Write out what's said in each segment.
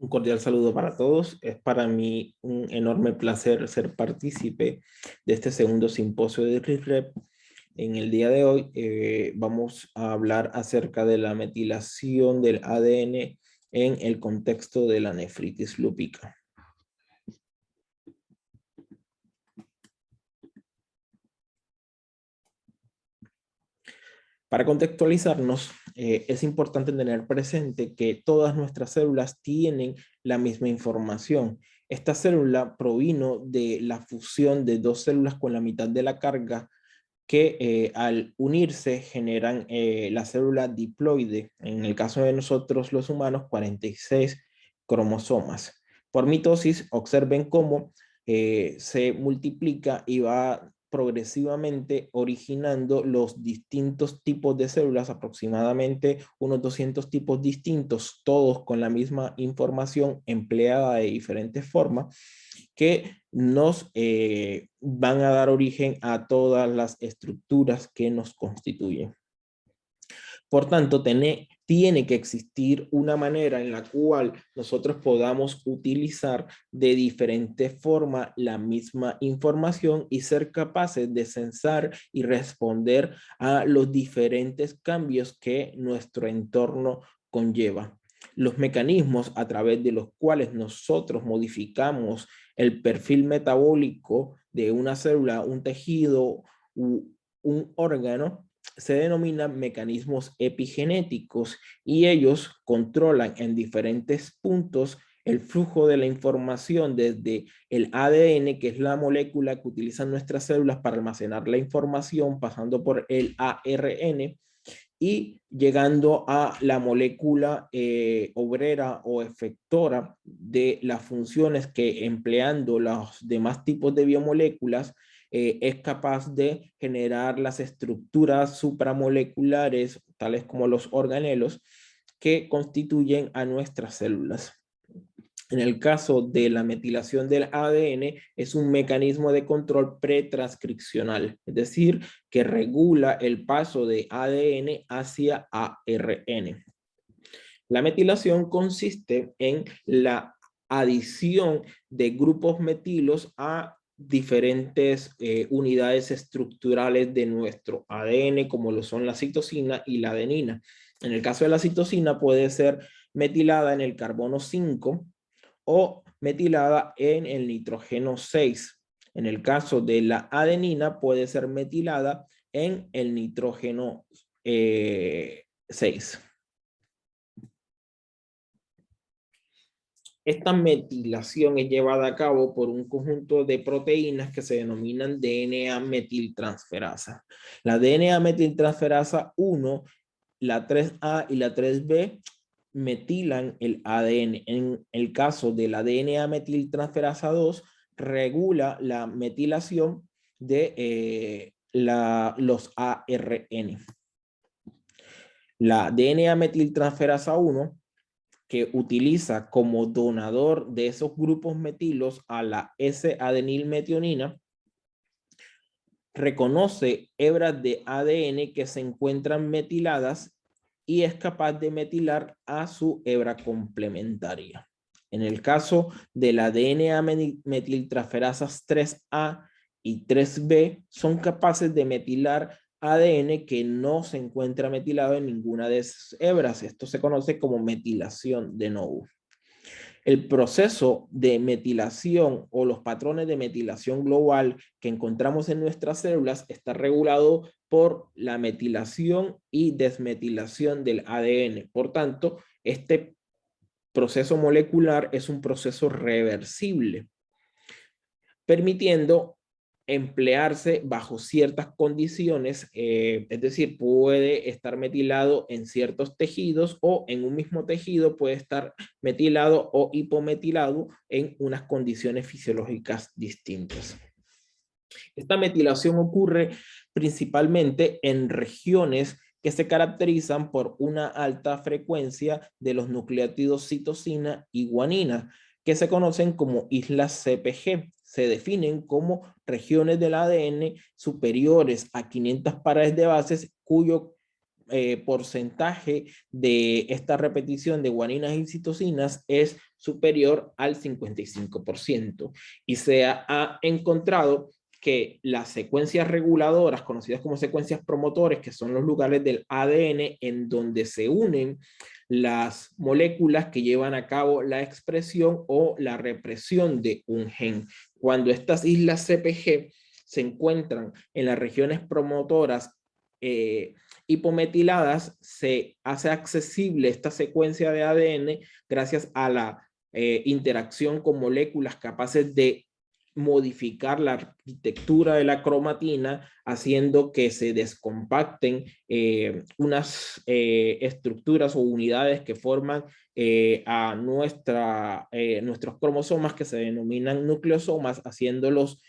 Un cordial saludo para todos. Es para mí un enorme placer ser partícipe de este segundo simposio de RISREP. En el día de hoy vamos a hablar acerca de la metilación del ADN en el contexto de la nefritis lúpica. Para contextualizarnos, es importante tener presente que todas nuestras células tienen la misma información. Esta célula provino de la fusión de dos células con la mitad de la carga que al unirse generan la célula diploide. En el caso de nosotros los humanos, 46 cromosomas. Por mitosis, observen cómo se multiplica y va progresivamente originando los distintos tipos de células, aproximadamente unos 200 tipos distintos, todos con la misma información empleada de diferentes formas, que nos van a dar origen a todas las estructuras que nos constituyen. Por tanto, tiene que existir una manera en la cual nosotros podamos utilizar de diferente forma la misma información y ser capaces de censar y responder a los diferentes cambios que nuestro entorno conlleva. Los mecanismos a través de los cuales nosotros modificamos el perfil metabólico de una célula, un tejido u un órgano, se denominan mecanismos epigenéticos y ellos controlan en diferentes puntos el flujo de la información desde el ADN, que es la molécula que utilizan nuestras células para almacenar la información, pasando por el ARN y llegando a la molécula obrera o efectora de las funciones que, empleando los demás tipos de biomoléculas, es capaz de generar las estructuras supramoleculares, tales como los organelos, que constituyen a nuestras células. En el caso de la metilación del ADN, es un mecanismo de control pretranscripcional, es decir, que regula el paso de ADN hacia ARN. La metilación consiste en la adición de grupos metilos a diferentes unidades estructurales de nuestro ADN, como lo son la citosina y la adenina. En el caso de la citosina puede ser metilada en el carbono 5 o metilada en el nitrógeno 6. En el caso de la adenina puede ser metilada en el nitrógeno 6. Esta metilación es llevada a cabo por un conjunto de proteínas que se denominan DNA metiltransferasa. La DNA metiltransferasa 1, la 3A y la 3B metilan el ADN. En el caso de la DNA metiltransferasa 2, regula la metilación de los ARN. La DNA metiltransferasa 1, que utiliza como donador de esos grupos metilos a la S-adenilmetionina, reconoce hebras de ADN que se encuentran metiladas y es capaz de metilar a su hebra complementaria. En el caso de la DNA metiltransferasas 3A y 3B, son capaces de metilar ADN que no se encuentra metilado en ninguna de esas hebras. Esto se conoce como metilación de novo. El proceso de metilación o los patrones de metilación global que encontramos en nuestras células está regulado por la metilación y desmetilación del ADN. Por tanto, este proceso molecular es un proceso reversible, permitiendo emplearse bajo ciertas condiciones, es decir, puede estar metilado en ciertos tejidos o en un mismo tejido puede estar metilado o hipometilado en unas condiciones fisiológicas distintas. Esta metilación ocurre principalmente en regiones que se caracterizan por una alta frecuencia de los nucleótidos citosina y guanina, que se conocen como islas CPG. Se definen como regiones del ADN superiores a 500 pares de bases cuyo porcentaje de esta repetición de guaninas y citocinas es superior al 55%. Y se ha encontrado que las secuencias reguladoras, conocidas como secuencias promotores, que son los lugares del ADN en donde se unen las moléculas que llevan a cabo la expresión o la represión de un gen. Cuando estas islas CPG se encuentran en las regiones promotoras hipometiladas, se hace accesible esta secuencia de ADN gracias a la interacción con moléculas capaces de modificar la arquitectura de la cromatina, haciendo que se descompacten unas estructuras o unidades que forman a nuestros cromosomas, que se denominan nucleosomas, haciéndolos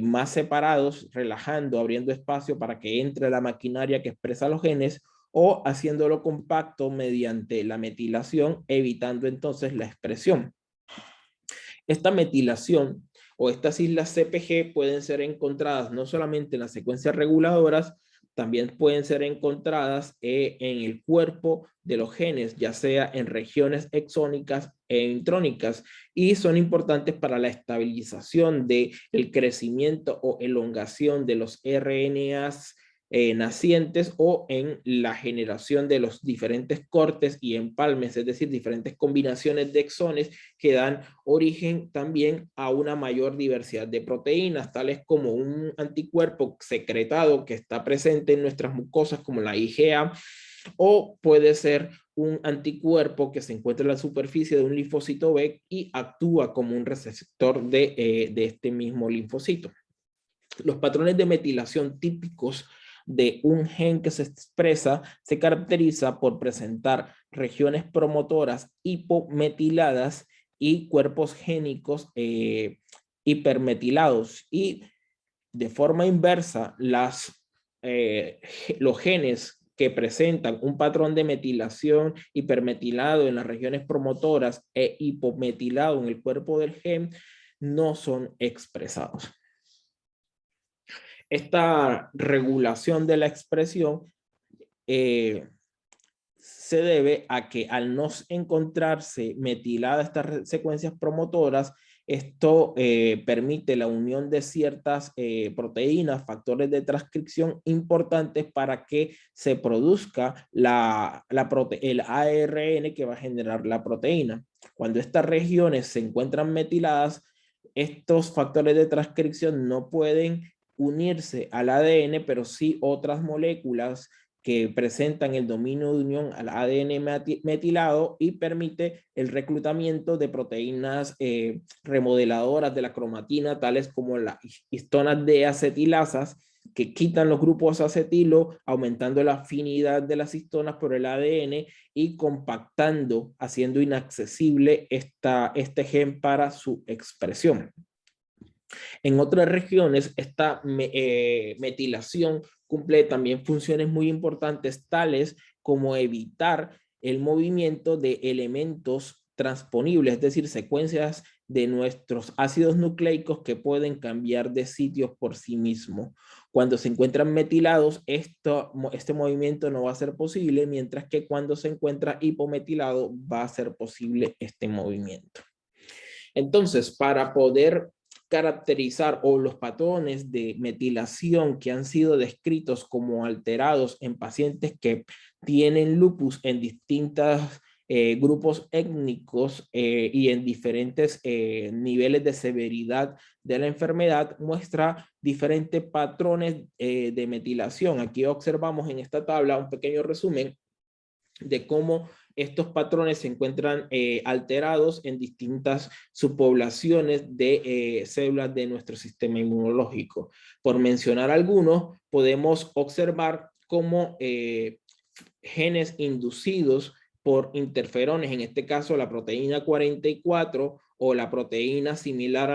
más separados, relajando, abriendo espacio para que entre la maquinaria que expresa los genes, o haciéndolo compacto mediante la metilación, evitando entonces la expresión. Esta metilación o estas islas CPG pueden ser encontradas no solamente en las secuencias reguladoras, también pueden ser encontradas en el cuerpo de los genes, ya sea en regiones exónicas e intrónicas, y son importantes para la estabilización del crecimiento o elongación de los RNAs nacientes, o en la generación de los diferentes cortes y empalmes, es decir, diferentes combinaciones de exones que dan origen también a una mayor diversidad de proteínas, tales como un anticuerpo secretado que está presente en nuestras mucosas, como la IgA, o puede ser un anticuerpo que se encuentra en la superficie de un linfocito B y actúa como un receptor de este mismo linfocito. Los patrones de metilación típicos de un gen que se expresa se caracteriza por presentar regiones promotoras hipometiladas y cuerpos génicos hipermetilados. Y de forma inversa, los genes que presentan un patrón de metilación hipermetilado en las regiones promotoras e hipometilado en el cuerpo del gen no son expresados. Esta regulación de la expresión se debe a que, al no encontrarse metiladas estas secuencias promotoras, esto permite la unión de ciertas proteínas, factores de transcripción importantes para que se produzca el ARN que va a generar la proteína. Cuando estas regiones se encuentran metiladas, estos factores de transcripción no pueden unirse al ADN, pero sí otras moléculas que presentan el dominio de unión al ADN metilado, y permite el reclutamiento de proteínas remodeladoras de la cromatina, tales como las histonas de acetilasas, que quitan los grupos acetilo, aumentando la afinidad de las histonas por el ADN y compactando, haciendo inaccesible este gen para su expresión. En otras regiones, esta metilación cumple también funciones muy importantes, tales como evitar el movimiento de elementos transponibles, es decir, secuencias de nuestros ácidos nucleicos que pueden cambiar de sitios por sí mismos. Cuando se encuentran metilados, este movimiento no va a ser posible, mientras que cuando se encuentra hipometilado va a ser posible este movimiento. Entonces, para poder caracterizar o los patrones de metilación que han sido descritos como alterados en pacientes que tienen lupus en distintos grupos étnicos y en diferentes niveles de severidad de la enfermedad, muestra diferentes patrones de metilación. Aquí observamos en esta tabla un pequeño resumen de cómo estos patrones se encuentran alterados en distintas subpoblaciones de células de nuestro sistema inmunológico. Por mencionar algunos, podemos observar cómo genes inducidos por interferones, en este caso la proteína 44 o la proteína similar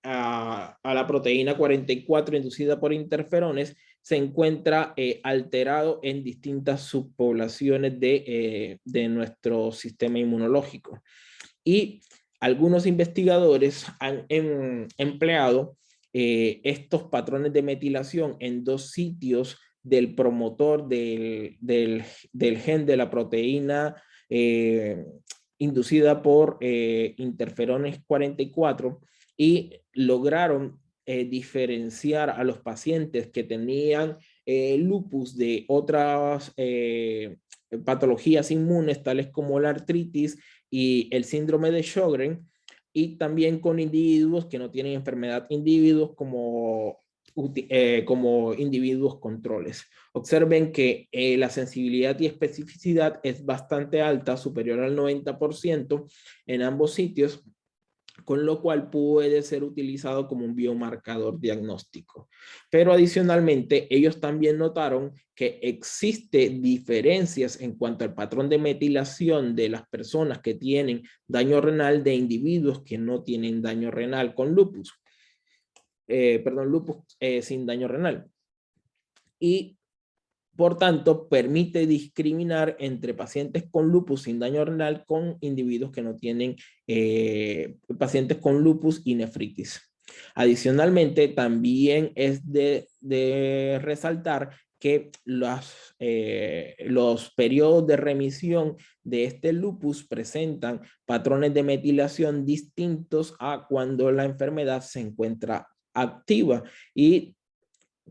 a la proteína 44 inducida por interferones, se encuentra alterado en distintas subpoblaciones de nuestro sistema inmunológico. Y algunos investigadores han empleado estos patrones de metilación en dos sitios del promotor del gen de la proteína inducida por interferones 44 y lograron diferenciar a los pacientes que tenían lupus de otras patologías inmunes, tales como la artritis y el síndrome de Sjögren, y también con individuos que no tienen enfermedad, individuos como individuos controles. Observen que la sensibilidad y especificidad es bastante alta, superior al 90% en ambos sitios, con lo cual puede ser utilizado como un biomarcador diagnóstico. Pero adicionalmente, ellos también notaron que existe diferencias en cuanto al patrón de metilación de las personas que tienen daño renal de individuos que no tienen daño renal con lupus. Lupus sin daño renal. Y por tanto, permite discriminar entre pacientes con lupus sin daño renal con individuos que no tienen pacientes con lupus y nefritis. Adicionalmente, también es de resaltar que los periodos de remisión de este lupus presentan patrones de metilación distintos a cuando la enfermedad se encuentra activa y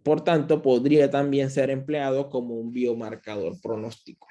por tanto, podría también ser empleado como un biomarcador pronóstico.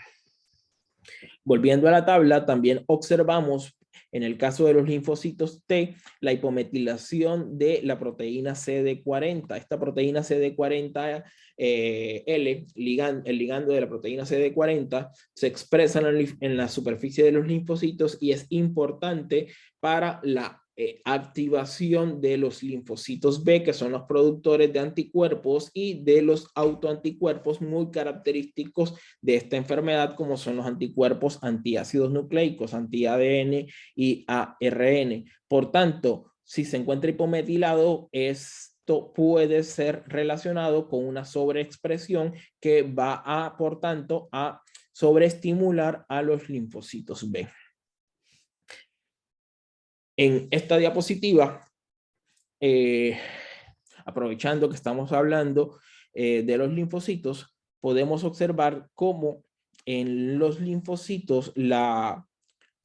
Volviendo a la tabla, también observamos en el caso de los linfocitos T, la hipometilación de la proteína CD40. Esta proteína CD40L, el ligando de la proteína CD40, se expresa en la superficie de los linfocitos y es importante para la activación de los linfocitos B, que son los productores de anticuerpos, y de los autoanticuerpos muy característicos de esta enfermedad, como son los anticuerpos antiácidos nucleicos, anti-ADN y ARN. Por tanto, si se encuentra hipometilado, esto puede ser relacionado con una sobreexpresión que va a, por tanto, a sobreestimular a los linfocitos B. En esta diapositiva, aprovechando que estamos hablando de los linfocitos, podemos observar cómo en los linfocitos la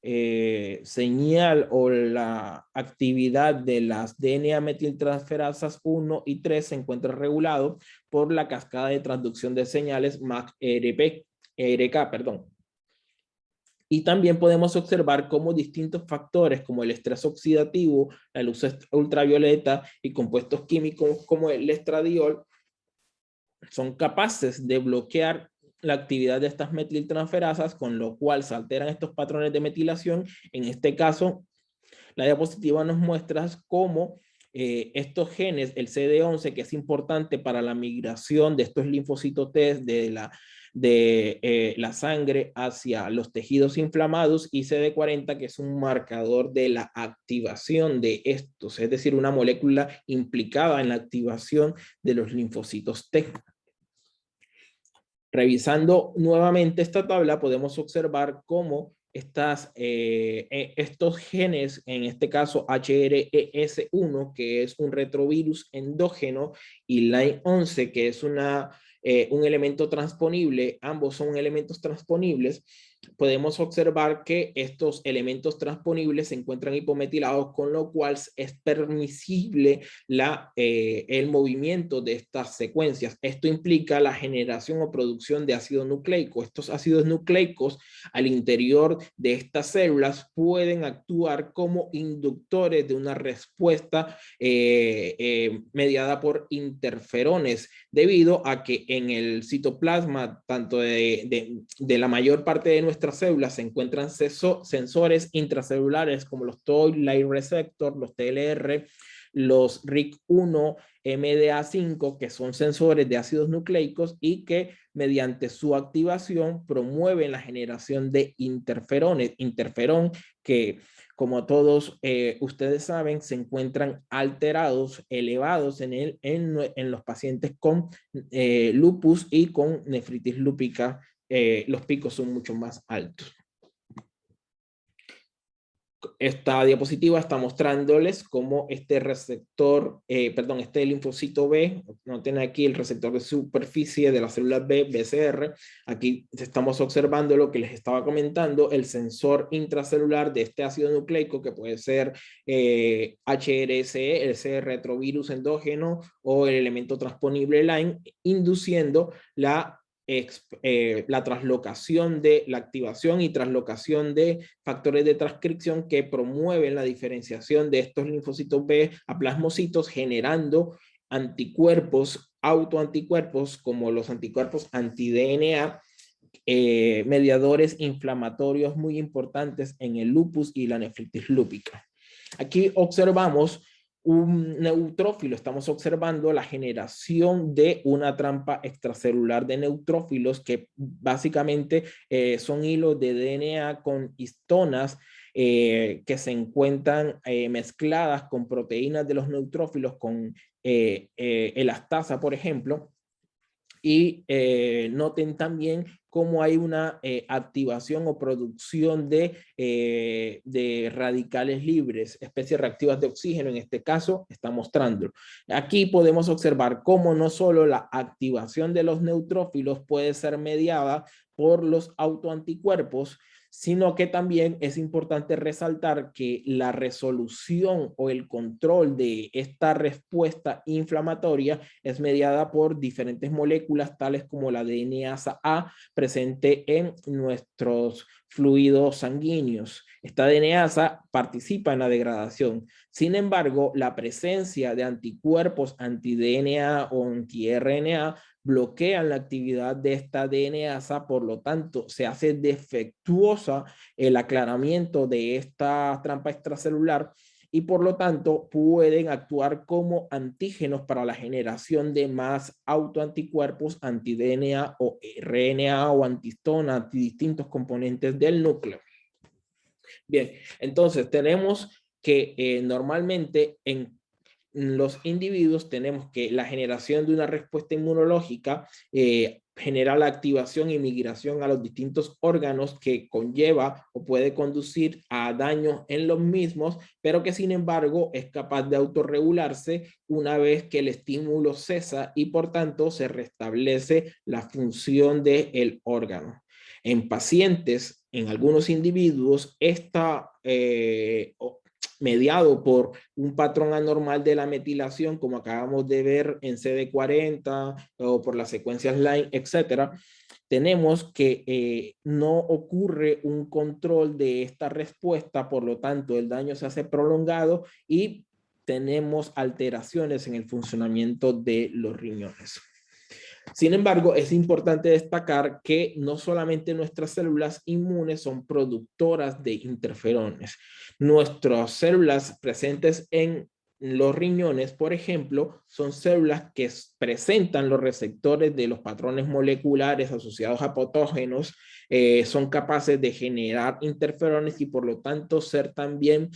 señal o la actividad de las DNA metiltransferasas 1 y 3 se encuentra regulado por la cascada de transducción de señales MAC-RK, perdón. Y también podemos observar cómo distintos factores como el estrés oxidativo, la luz ultravioleta y compuestos químicos como el estradiol son capaces de bloquear la actividad de estas metiltransferasas, con lo cual se alteran estos patrones de metilación. En este caso, la diapositiva nos muestra cómo estos genes, el CD11, que es importante para la migración de estos linfocitos T de la sangre hacia los tejidos inflamados, y CD40, que es un marcador de la activación de estos, es decir, una molécula implicada en la activación de los linfocitos T. Revisando nuevamente esta tabla, podemos observar cómo estos genes, en este caso HRES1, que es un retrovirus endógeno, y LINE11, que es un elemento transponible, ambos son elementos transponibles, podemos observar que estos elementos transponibles se encuentran hipometilados, con lo cual es permisible el movimiento de estas secuencias. Esto implica la generación o producción de ácido nucleico. Estos ácidos nucleicos al interior de estas células pueden actuar como inductores de una respuesta mediada por interferones, debido a que en el citoplasma, tanto de la mayor parte de nuestras células, se encuentran sensores intracelulares como los Toll Light Receptor, los TLR, los RIC1, MDA5, que son sensores de ácidos nucleicos y que mediante su activación promueven la generación de interferones. Interferón que, como todos ustedes saben, se encuentran alterados, elevados en los pacientes con lupus y con nefritis lúpica. Los picos son mucho más altos. Esta diapositiva está mostrándoles cómo este receptor, este linfocito B, no tiene aquí el receptor de superficie de la célula B, BCR. Aquí estamos observando lo que les estaba comentando, el sensor intracelular de este ácido nucleico, que puede ser HRSE, ese retrovirus endógeno, o el elemento transponible Lyme, induciendo la traslocación de la activación y traslocación de factores de transcripción que promueven la diferenciación de estos linfocitos B a plasmocitos, generando anticuerpos, autoanticuerpos, como los anticuerpos anti-DNA, mediadores inflamatorios muy importantes en el lupus y la nefritis lúpica. Aquí observamos un neutrófilo, estamos observando la generación de una trampa extracelular de neutrófilos que básicamente son hilos de DNA con histonas que se encuentran mezcladas con proteínas de los neutrófilos, con elastasa, por ejemplo. Y noten también cómo hay una activación o producción de radicales libres, especies reactivas de oxígeno, en este caso está mostrándolo. Aquí podemos observar cómo no solo la activación de los neutrófilos puede ser mediada por los autoanticuerpos, sino que también es importante resaltar que la resolución o el control de esta respuesta inflamatoria es mediada por diferentes moléculas, tales como la DNasa A, presente en nuestros fluidos sanguíneos. Esta DNasa participa en la degradación. Sin embargo, la presencia de anticuerpos anti-DNA o anti-RNA bloquean la actividad de esta DNasa, por lo tanto, se hace defectuosa el aclaramiento de esta trampa extracelular y por lo tanto pueden actuar como antígenos para la generación de más autoanticuerpos anti-DNA o RNA o antihistona, antidistintos componentes del núcleo. Bien, entonces tenemos que normalmente en los individuos tenemos que la generación de una respuesta inmunológica genera la activación y migración a los distintos órganos que conlleva o puede conducir a daños en los mismos, pero que sin embargo es capaz de autorregularse una vez que el estímulo cesa y por tanto se restablece la función del órgano. En pacientes, en algunos individuos, esta mediado por un patrón anormal de la metilación, como acabamos de ver en CD40 o por las secuencias Lyme, etcétera, tenemos que no ocurre un control de esta respuesta, por lo tanto el daño se hace prolongado y tenemos alteraciones en el funcionamiento de los riñones. Sin embargo, es importante destacar que no solamente nuestras células inmunes son productoras de interferones. Nuestras células presentes en los riñones, por ejemplo, son células que presentan los receptores de los patrones moleculares asociados a patógenos, son capaces de generar interferones y por lo tanto ser también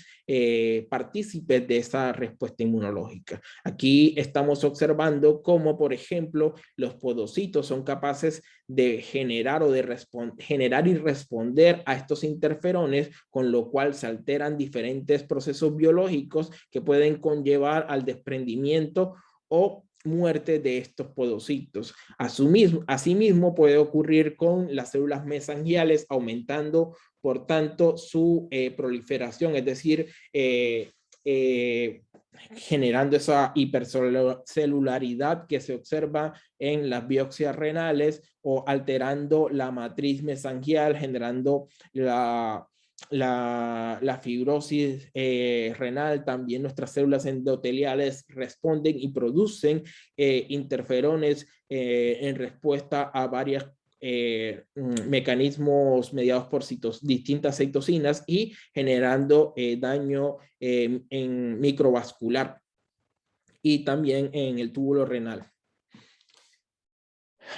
partícipes de esa respuesta inmunológica. Aquí estamos observando cómo, por ejemplo, los podocitos son capaces de generar o de generar y responder a estos interferones, con lo cual se alteran diferentes procesos biológicos que pueden conllevar al desprendimiento o muerte de estos podocitos. Asimismo, puede ocurrir con las células mesangiales, aumentando, por tanto, su proliferación, es decir, generando esa hipercelularidad que se observa en las biopsias renales o alterando la matriz mesangial, generando la fibrosis renal. También nuestras células endoteliales responden y producen interferones en respuesta a varias mecanismos mediados por distintas citocinas y generando daño en microvascular y también en el túbulo renal.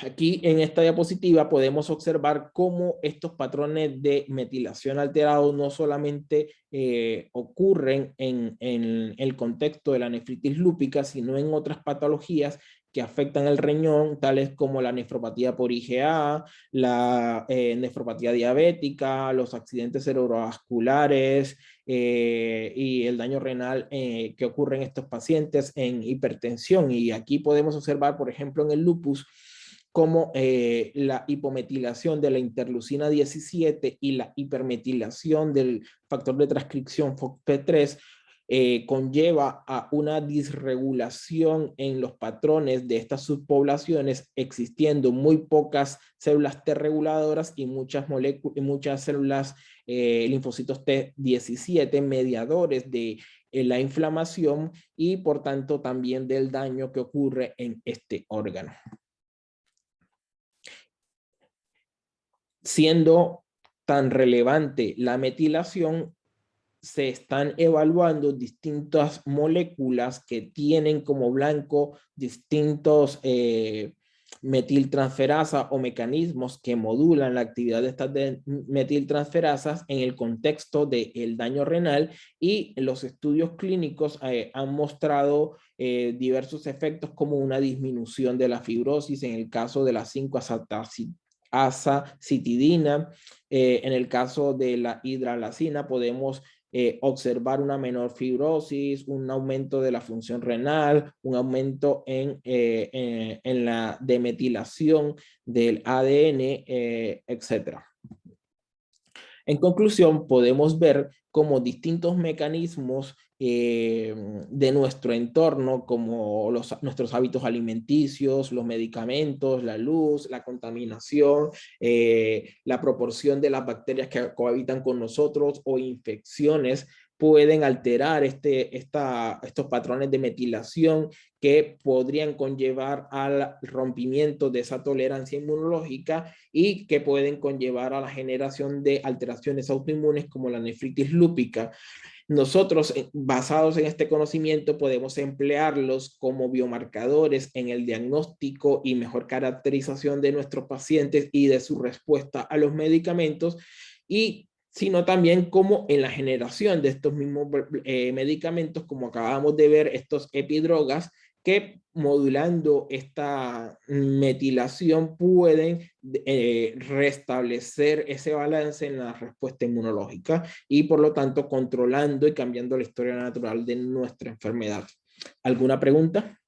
Aquí en esta diapositiva podemos observar cómo estos patrones de metilación alterados no solamente ocurren en el contexto de la nefritis lúpica, sino en otras patologías que afectan el riñón, tales como la nefropatía por IgA, la nefropatía diabética, los accidentes cerebrovasculares y el daño renal que ocurre en estos pacientes en hipertensión. Y aquí podemos observar, por ejemplo, en el lupus, como la hipometilación de la interleucina 17 y la hipermetilación del factor de transcripción FOXP3 conlleva a una disregulación en los patrones de estas subpoblaciones, existiendo muy pocas células T reguladoras y muchas células linfocitos T17 mediadores de la inflamación y por tanto también del daño que ocurre en este órgano. Siendo tan relevante la metilación, se están evaluando distintas moléculas que tienen como blanco distintos metiltransferasas o mecanismos que modulan la actividad de estas metiltransferasas en el contexto del daño renal, y los estudios clínicos han mostrado diversos efectos como una disminución de la fibrosis en el caso de la 5-azacitidina. En el caso de la hidralacina podemos observar una menor fibrosis, un aumento de la función renal, un aumento en la demetilación del ADN, etc. En conclusión, podemos ver cómo distintos mecanismos de nuestro entorno, como nuestros hábitos alimenticios, los medicamentos, la luz, la contaminación, la proporción de las bacterias que cohabitan con nosotros o infecciones, pueden alterar estos patrones de metilación que podrían conllevar al rompimiento de esa tolerancia inmunológica y que pueden conllevar a la generación de alteraciones autoinmunes como la nefritis lúpica. Nosotros, basados en este conocimiento, podemos emplearlos como biomarcadores en el diagnóstico y mejor caracterización de nuestros pacientes y de su respuesta a los medicamentos, y sino también como en la generación de estos mismos medicamentos, como acabamos de ver, estos epidrogas, que modulando esta metilación pueden restablecer ese balance en la respuesta inmunológica y por lo tanto controlando y cambiando la historia natural de nuestra enfermedad. ¿Alguna pregunta?